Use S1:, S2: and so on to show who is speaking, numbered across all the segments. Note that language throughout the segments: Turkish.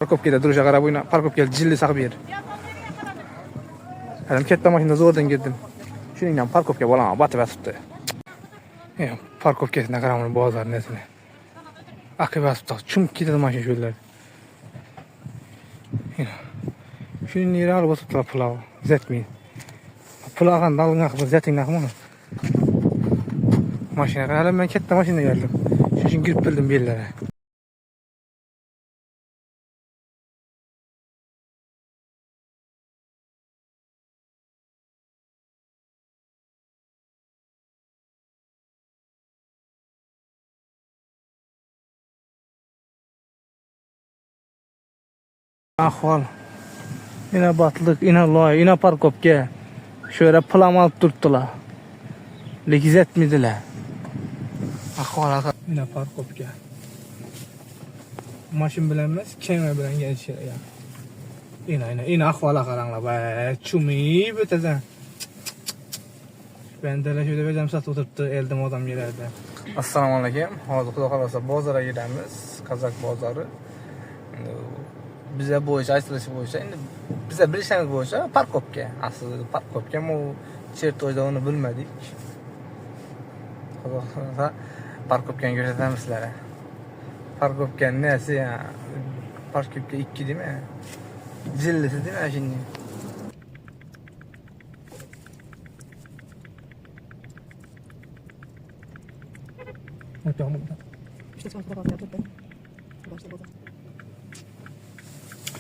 S1: Parkovkada duruşa qarab o'yna. Parkovkada jilli saqib yer. Adam katta mashinada zo'rdan girdim. Shuningdan parkovka bo'lama batib yotibdi. Parkovkasida qaramani bozor nesini. Aqib yotibdi. Chumib ketadi mashina shu yerlar. Shuni yere alıp oturttular pilav. Zetmeyin. Pilavdan dalgın akıp zetin akımı. Maşine kadar ben kette maşinle geldim. Şu için girip bildim bir yerlere. Ahval. Yine batılık, yine loy, yine parkopke. Şöyle plan alıp durttular. Lekiz etmediler. Ahval. Yine parkopke. Maşin bilenmez, keme bilen gelişir ya. Yine ahvala karanla be. Çumi ötezen. Ben de şöyle becem sat oturttu, eldim adam yerlerde. Assalamu alaikum. Hozir xudo xolasa bozorga gidamiz. Kazak bozori. Bize bo'yicha aytilishi bo'yicha endi bize bilishimiz bo'yicha parkovka. Aslida parkovka mu chertojda uni bilmadik. Xudo xolasa parkovkani ko'rsatamiz sizlarga. Parkovkaning nesi ya? Parkovka 2 değil mi? Jillisi değil mi şimdi?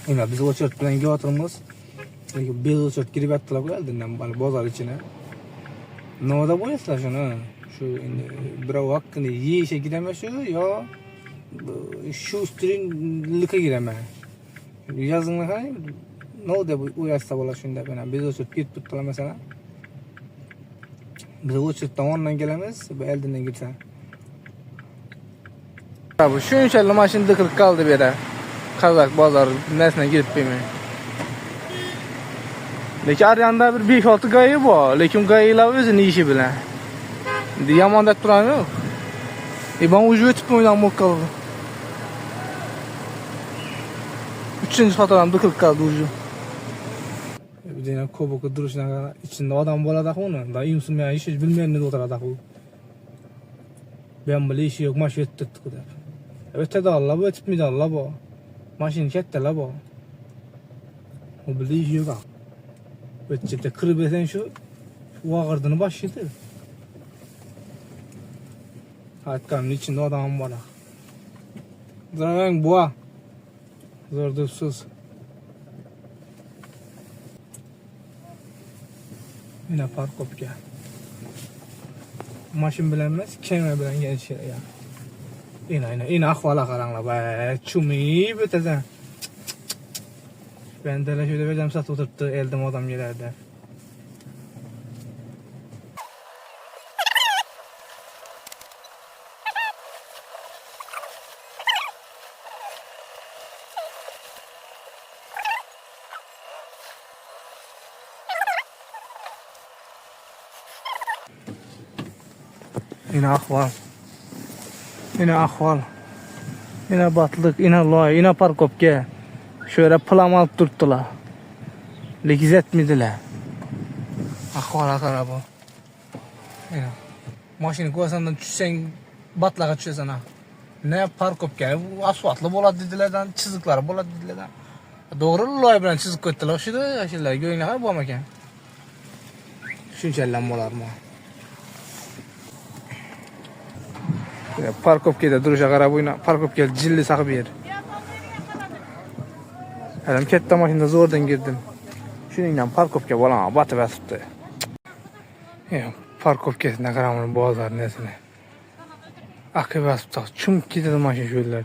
S1: Yine biz o çört bilen götürmüş. Biz o çört girip attılar geldiğinden bozar içine. Ne o da boyaslar şunu. Şu bravo hakkını yiyişe giremez şu ya. Şu üstün lıka giremez. Yazın hani ne oldu bu uyarsa bola şunda ben biz o çört git tuttular mesela. Biz o çörtten ondan gelemez. Bu eldinden girse. Bu şunçalı maşin dıkılık kaldı bir yere. Kazak bozor nesine girip bilmeyin. Lekin arayanda bir 5-6 gayı bu. Lekin gayılar özünü işi bilen. Yaman da turan yok. Ben ucu ötüp oynan mokkalı. 3. fotoğrafım dıkılık kaldı ucu. Bir de koboku duruşuna kadar içinde adam boladak onu. Da imsınmayan iş hiç bilmeyen ne oturadak o. Ben böyle işi yok maşı öttürdük o da. Ötedi Allah bu ötütmeydi Allah bu. Maşin kette la bu. O bile işi yok. Ötçepte kırıp esen şu ağırdığını başladı. Hakikaten içinde adamım var. Zırhın boğa. Zor dursuz. Yine parkopke. Maşin bilenmez, keme bilen gelişir ya. Yine ahvala karanla be. Çumi ötezen. Ben de şöyle becem sat oturttu, eldim adam yerlerde. Yine ahval. Yine ahval. Yine batılık, yine loy, yine parkopke. Şöyle plan alıp durttular. Lekiz etmediler. Ahvala kara bu. Maşini koysandan düşsen batlağa düşesen ha. Ne parkopke, asfaltlı bolat dedilerden, çizikler bolat dedilerden. Doğru loy bilen çizik koydular. Şu da yaşlılar göğünler var bu amaken. Şunçellen bolar mı? Parkovkada duruşa qarab o'yna. Parkovkada jilli saqib yer. Adam katta mashinada zo'rdan girdim. Shuningdan parkovka bo'lama batib yotibdi. Parkovkasida qaramani bozor nesini. Aqib yotibdi. Chumib ketadi mashina shu yerlar.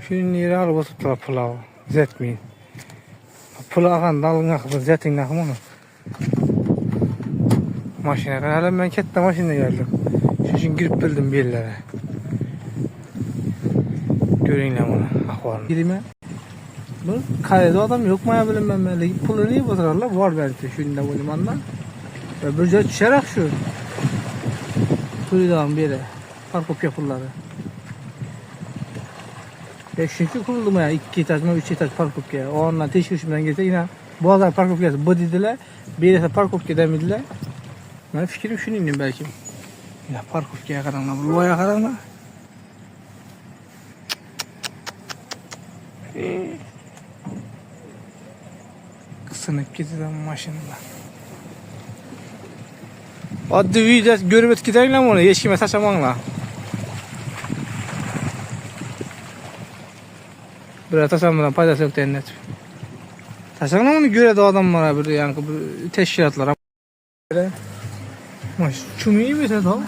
S1: Shuni yere alıp oturttular pilav. Zetmeyin. Pilavdan dalgın akıp zetin akımı. Maşine kadar ben kette maşinle geldim. Şu için girip bildim bir yerlere. Göreyim lan bunu. Ahvalını. Girime. Bu kalede adam yok mu ya bilmem ben böyle. Pulu niye batırarlar? Var belki şu ünlü bu limandan. Ve böylece düşerek şu. Pulu devam bir yere. Parkop yapırları. Çünkü kuruldu mu ya 2 etaj mı 3 etaj parkovka. Ondan teşvikçiden gelse yine Boğazlar parkovkası bu dediler. Bir ise parkovka demediler. Ben fikrim şunun belki. Ya parkovkaya karanlar, bu loya karanlar. Kısınıp gidiyor maşinler. Adlı video görüp gidelim onu. Hiç kime taşımanla. Biraz taşımadan paydası yok dennet. Taşımanla onu göre de adamlara bir yani bir teşkilatlara. Maş, şunu iyi mi sen daha?